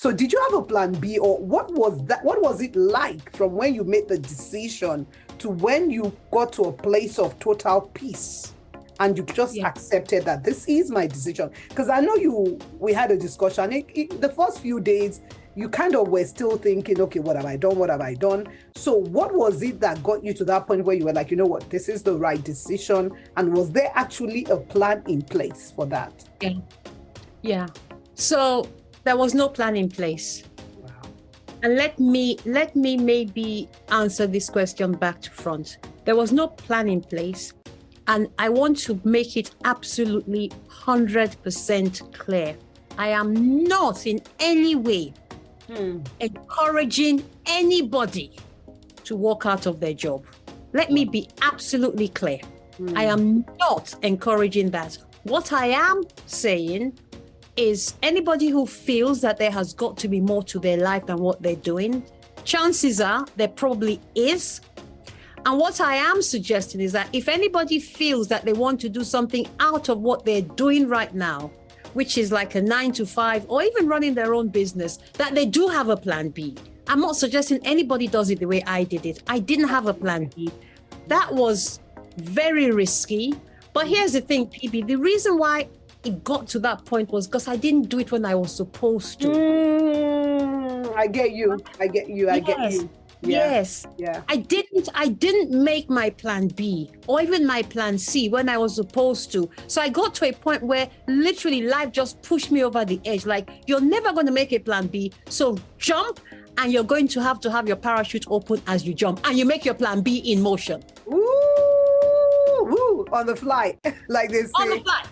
So did you have a plan B, or what was that? What was it like from when you made the decision to when you got to a place of total peace and you just accepted that this is my decision? Because I know we had a discussion. The first few days, you kind of were still thinking, okay, what have I done? What have I done? So what was it that got you to that point where you were like, you know what, this is the right decision? And was there actually a plan in place for that? Yeah. So there was no plan in place. Wow. And let me maybe answer this question back to front. There was no plan in place. And I want to make it absolutely 100% clear. I am not in any way encouraging anybody to walk out of their job. Let me be absolutely clear. I am not encouraging that. What I am saying is anybody who feels that there has got to be more to their life than what they're doing, chances are there probably is. And what I am suggesting is that if anybody feels that they want to do something out of what they're doing right now, which is like a 9 to 5 or even running their own business, that they do have a plan B. I'm not suggesting anybody does it the way I did it. I didn't have a plan B. That was very risky. But here's the thing, PB, the reason why it got to that point was because I didn't do it when I was supposed to. I get you. Yes. I didn't make my plan B or even my plan C when I was supposed to. So I got to a point where literally life just pushed me over the edge. Like, you're never going to make a plan B. So jump, and you're going to have your parachute open as you jump, and you make your plan B in motion. Ooh, on the fly, like they say. On the fly.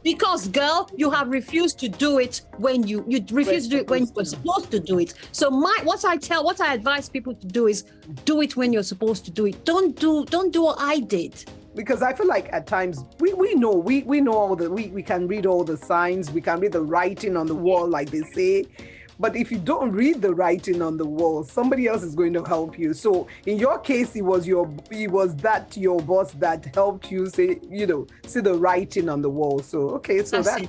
Because girl, you have refused to do it when you refused to do it when you were supposed to do it. So what I advise people to do is do it when you're supposed to do it. Don't do what I did. Because I feel like at times we know all we can read all the signs, we can read the writing on the wall, like they say. But if you don't read the writing on the wall, somebody else is going to help you. So in your case, it was your boss that helped you see the writing on the wall. So okay, so that's